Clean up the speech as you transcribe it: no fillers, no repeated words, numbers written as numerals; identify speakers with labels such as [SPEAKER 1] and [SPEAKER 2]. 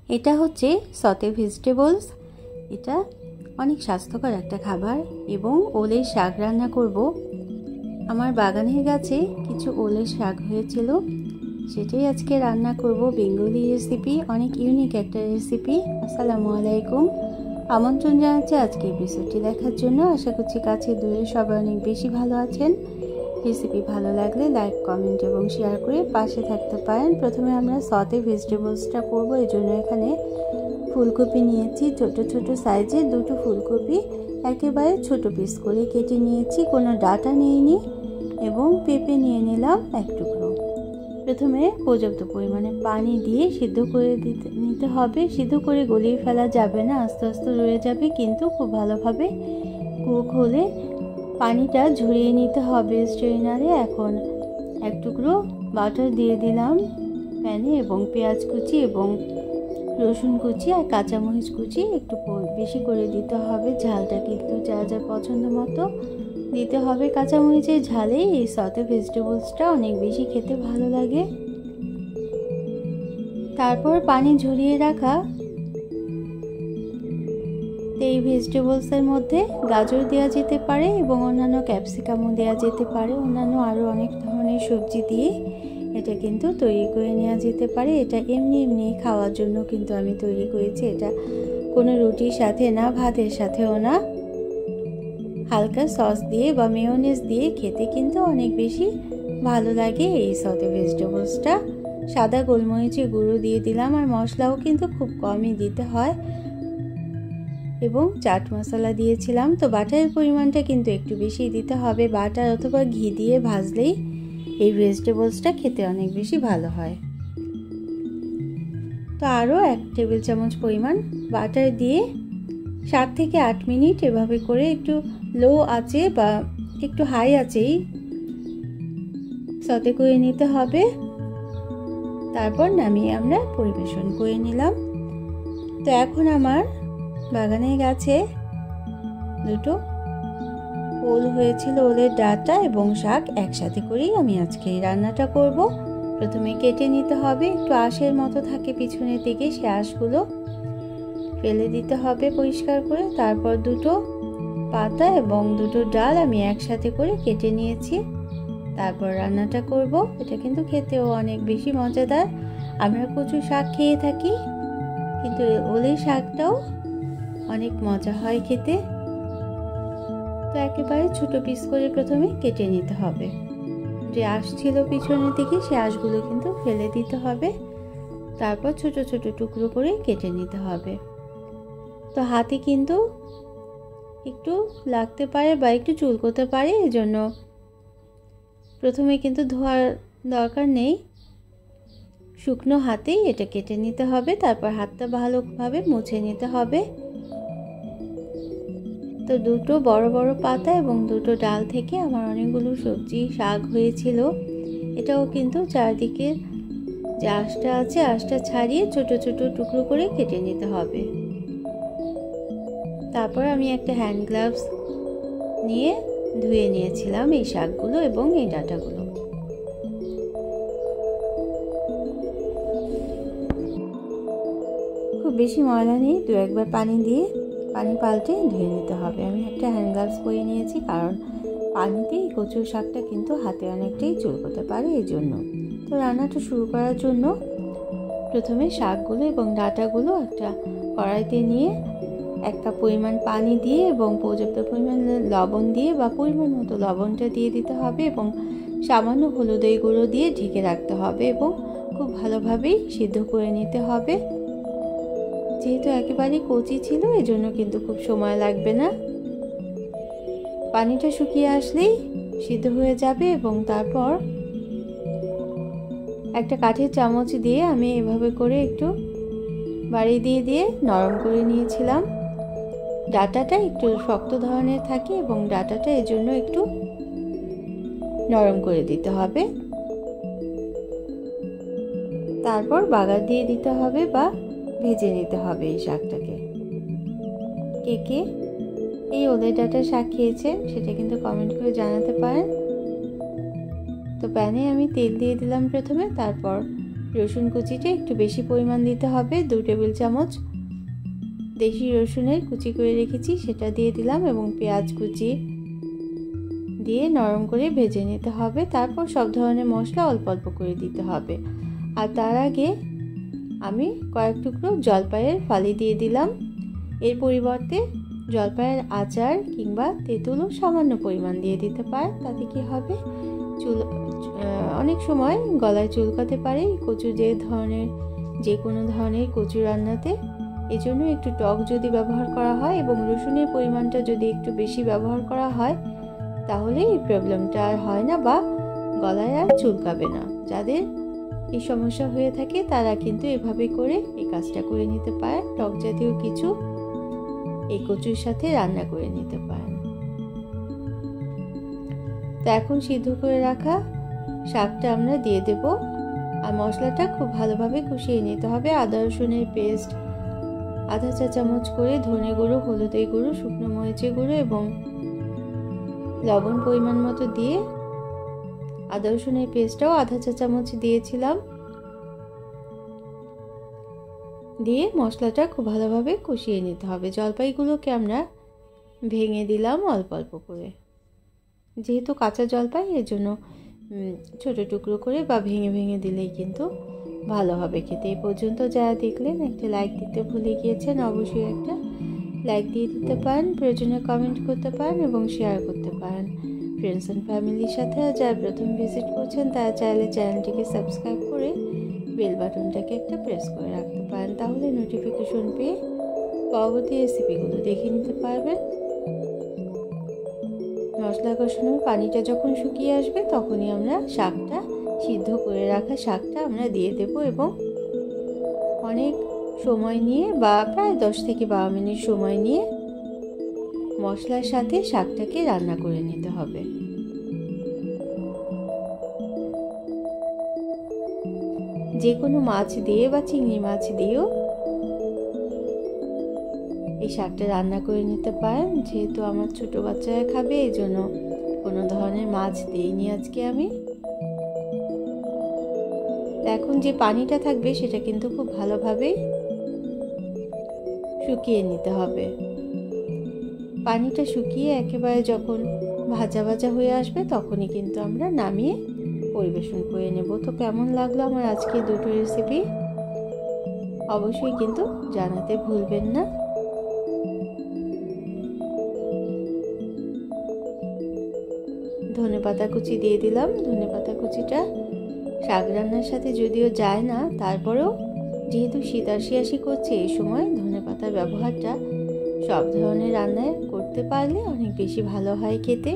[SPEAKER 1] এটা হচ্ছে সতে ভেজিটেবলস। এটা অনেক স্বাস্থ্যকর একটা খাবার এবং ওলের শাক রান্না করব। আমার বাগানের গাছে কিছু ওলের শাক হয়েছিল, সেটাই আজকে রান্না করব। বেঙ্গলি রেসিপি, অনেক ইউনিক একটা রেসিপি। আসসালামু আলাইকুম, আমন্ত্রণ জানাচ্ছি আজকে এপিসোডটি দেখার জন্য। আশা করছি কাছে দূরে সবাই অনেক বেশি ভালো আছেন। রেসিপি ভালো লাগলে লাইক, কমেন্ট এবং শেয়ার করে পাশে থাকতে পারেন। প্রথমে আমরা সতে ভেজিটেবলসটা করব। এই জন্য এখানে ফুলকপি নিয়েছি, ছোট ছোট সাইজে দুটো ফুলকপি একেবারে ছোট পিস করে কেটে নিয়েছি, কোনো ডাটা নিইনি। এবং পেঁপে নিয়ে নিলাম এক টুকরো। প্রথমে পর্যাপ্ত পরিমাণে পানি দিয়ে সিদ্ধ করে নিতে হবে। সিদ্ধ করে গলিয়ে ফেলা যাবে না, আস্তে আস্তে রয়ে যাবে, কিন্তু খুব ভালোভাবে কুক হলে পানিটা ঝরিয়ে নিতে হবে স্ট্রেনারে। এখন এক টুকরো বাটার দিয়ে দিলাম প্যানে এবং পেঁয়াজ কুচি এবং রসুন কুচি আর কাঁচামরিচ কুচি একটু বেশি করে দিতে হবে। ঝালটাকে একটু যা যা পছন্দ মতো দিতে হবে। কাঁচামরিচের ঝালে এই সতে ভেজিটেবলসটা অনেক বেশি খেতে ভালো লাগে। তারপর পানি ঝরিয়ে রাখা এই ভেজিটেবলসের মধ্যে গাজর দেওয়া যেতে পারে এবং অন্যান্য ক্যাপসিকামও দেওয়া যেতে পারে। অন্যান্য আরও অনেক ধরনের সবজি দিয়ে এটা কিন্তু তৈরি করে নেওয়া যেতে পারে। এটা এমনি এমনি খাওয়ার জন্য কিন্তু আমি তৈরি করেছি। এটা কোনো রুটির সাথে না, ভাতের সাথেও না। হালকা সস দিয়ে বা মেয়োনেজ দিয়ে খেতে কিন্তু অনেক বেশি ভালো লাগে এই সতে ভেজিটেবলসটা। সাদা গোলমরিচের গুঁড়ো দিয়ে দিলাম, আর মশলাও কিন্তু খুব কমই দিতে হয়। এবং চাট মশলা দিয়েছিলাম। তো বাটারের পরিমাণটা কিন্তু একটু বেশি দিতে হবে। বাটার অথবা ঘি দিয়ে ভাজলেই এই ভেজিটেবলসটা খেতে অনেক বেশি ভালো হয়। তো আরও 1 টেবিল চামচ পরিমাণ বাটার দিয়ে 7 থেকে 8 মিনিট এভাবে করে একটু লো আঁচে বা একটু হাই আঁচেই সতে করে নিতে হবে। তারপর নামিয়ে আমরা পরিবেশন করে নিলাম। তো এখন আমার বাগানের গাছে দুটো ওল হয়েছিল, ওলের ডাঁটা এবং শাক একসাথে করেই আমি আজকে এই রান্নাটা করব। প্রথমে কেটে নিতে হবে, একটু আঁশের মতো থাকে পিছনের দিকে, সে আঁশগুলো ফেলে দিতে হবে পরিষ্কার করে। তারপর দুটো পাতা এবং দুটো ডাল আমি একসাথে করে কেটে নিয়েছি। তারপর রান্নাটা করব। এটা কিন্তু খেতেও অনেক বেশি মজাদার। আমরা কচু শাক খেয়ে থাকি, কিন্তু ওলের শাকটাও অনেক মজা হয় খেতে। তো একেবারে ছোট পিস করে প্রথমে কেটে নিতে হবে। যে আঁশ ছিল পিছনের দিকে সে আঁশগুলো কিন্তু ফেলে দিতে হবে। তারপর ছোট ছোট টুকরো করে কেটে নিতে হবে। তো হাতে কিন্তু একটু লাগতে পারে বা একটু চুলকোতে পারে, এজন্য প্রথমে কিন্তু ধোয়ার দরকার নেই। শুকনো হাতেই এটা কেটে নিতে হবে। তারপর হাতটা ভালোভাবে মুছে নিতে হবে। তো দুটো বড় বড় পাতা এবং দুটো ডাল থেকে আমার অনেকগুলো সবজি শাক হয়েছিল। এটাও কিন্তু চারদিকে যে আঁশটা আছে, আঁশটা ছাড়িয়ে ছোট ছোট টুকরো করে কেটে নিতে হবে। তারপর আমি একটা হ্যান্ড গ্লাভস নিয়ে ধুয়ে নিয়েছিলাম এই শাকগুলো এবং এই ডাঁটাগুলো। খুব বেশি ময়লা নেই, 2-1 বার পানি পাল্টে ধুয়ে নিতে হবে। আমি একটা হ্যান্ড গ্লাভস পরে নিয়েছি, কারণ পানিতেই কচুর শাকটা কিন্তু হাতে অনেকটাই চুলকোতে পারে, এই জন্য। তো রান্নাটা শুরু করার জন্য প্রথমে শাকগুলো এবং ডাঁটাগুলো একটা কড়াইতে নিয়ে 1 কাপ পরিমাণ পানি দিয়ে এবং পর্যাপ্ত পরিমাণ লবণ দিয়ে বা পরিমাণ মতো লবণটা দিয়ে দিতে হবে এবং সামান্য হলুদের গুঁড়ো দিয়ে ঢেকে রাখতে হবে এবং খুব ভালোভাবেই সিদ্ধ করে নিতে হবে। যেহেতু একেবারেই কচি ছিল, এজন্য কিন্তু খুব সময় লাগবে না। পানিটা শুকিয়ে আসলেই সিদ্ধ হয়ে যাবে এবং তারপর একটা কাঠের চামচ দিয়ে আমি এভাবে করে একটু বাড়ি দিয়ে দিয়ে নরম করে নিয়েছিলাম। ডাঁটাটা একটু শক্ত ধরনের থাকে এবং ডাঁটাটা এজন্য একটু নরম করে দিতে হবে। তারপর বাগার দিয়ে দিতে হবে বা ভেজে নিতে হবে এই শাকটাকে। কে এই ওলের ডাঁটার শাক খেয়েছেন সেটা কিন্তু কমেন্ট করে জানাতে পারেন। তো প্যানে আমি তেল দিয়ে দিলাম প্রথমে, তারপর রসুন কুচিটা একটু বেশি পরিমাণ দিতে হবে। 2 টেবিল চামচ দেশি রসুনের কুচি করে রেখেছি সেটা দিয়ে দিলাম এবং পেঁয়াজ কুচি দিয়ে নরম করে ভেজে নিতে হবে। তারপর সব ধরনের মশলা অল্প অল্প করে দিতে হবে। আর তার আগে আমি কয়েক টুকরো জলপাইয়ের ফালি দিয়ে দিলাম। এর পরিবর্তে জলপাইয়ের আচার কিংবা তেঁতুলও সামান্য পরিমাণ দিয়ে দিতে পারেন। তাতে কি হবে, অনেক সময় গলায় চুলকাতে পারে যে কোনো ধরনের কচু রান্নাতে। এজন্য একটু টক যদি ব্যবহার করা হয় এবং রসুনের পরিমাণটা যদি একটু বেশি ব্যবহার করা হয় তাহলে এই প্রবলেমটা আর হয় না বা গলায় আর চুলকাবে না। যাদের এই সমস্যা হয়ে থাকে তারা কিন্তু এভাবে করে এই কাজটা করে নিতে পারেন। টক জাতীয় কিছু এই কচুর সাথে রান্না করে নিতে পারেন। তো এখন সিদ্ধ করে রাখা শাকটা আমরা দিয়ে দেব। আর মশলাটা খুব ভালোভাবে কষিয়ে নিতে হবে। আদা রসুনের পেস্ট আধা চা চামচ করে, ধনে গুঁড়ো, হলুদের গুঁড়ো, শুকনো মরিচের গুঁড়ো এবং লবণ পরিমাণ মতো দিয়ে, আদা রসুনের পেস্টটাও আধা চা চামচ দিয়েছিলাম, দিয়ে মশলাটা খুব ভালোভাবে কষিয়ে নিতে হবে। জলপাইগুলোকে আমরা ভেঙে দিলাম অল্প অল্প করে, যেহেতু কাঁচা জলপাই এর জন্য ছোট টুকরো করে বা ভেঙে ভেঙে দিলেই কিন্তু ভালো হবে খেতে। এই পর্যন্ত যারা দেখলেন একটা লাইক দিতে ভুলে গিয়েছেন, অবশ্যই একটা লাইক দিয়ে দিতে পারেন, প্রয়োজনে কমেন্ট করতে পারেন এবং শেয়ার করতে পারেন ফ্রেন্ডস অ্যান্ড ফ্যামিলির সাথে। আর যারা প্রথম ভিজিট করছেন তারা চাইলে চ্যানেলটিকে সাবস্ক্রাইব করে বেল বাটনটাকে একটা প্রেস করে রাখতে পারেন, তাহলে নোটিফিকেশন পেয়ে পরবর্তী রেসিপিগুলো দেখে নিতে পারবেন। মশলা কষানোর পানিটা যখন শুকিয়ে আসবে তখনই আমরা শাকটা, সিদ্ধ করে রাখা শাকটা আমরা দিয়ে দেব এবং অনেক সময় নিয়ে বা প্রায় 10 থেকে 12 মিনিট সময় নিয়ে মশলার সাথে শাকটাকে রান্না করে নিতে হবে। যে কোনো মাছ দিয়ে বা চিংড়ি মাছ দিয়েও এই শাকটা রান্না করে নিতে পারেন। যেহেতু আমার ছোট বাচ্চারা খাবে এই জন্য কোনো ধরনের মাছ দিইনি আজকে আমি। এখন যে পানিটা থাকবে সেটা কিন্তু খুব ভালোভাবে শুকিয়ে নিতে হবে। পানিটা শুকিয়ে একেবারে যখন ভাজা ভাজা হয়ে আসবে তখনই কিন্তু আমরা নামিয়ে পরিবেশন করে নেব। তো কেমন লাগলো আমার আজকে দুটো রেসিপি অবশ্যই কিন্তু জানাতে ভুলবেন না। ধনেপাতা কুচি দিয়ে দিলাম। ধনেপাতা কুচিটা শাক রান্নার সাথে যদিও যায় না, তারপরেও যেহেতু শীত আসি করছে এই সময় ধনেপাতার ব্যবহারটা সব ধরনের রান্নায় করতে পারলে অনেক বেশি ভালো হয় খেতে।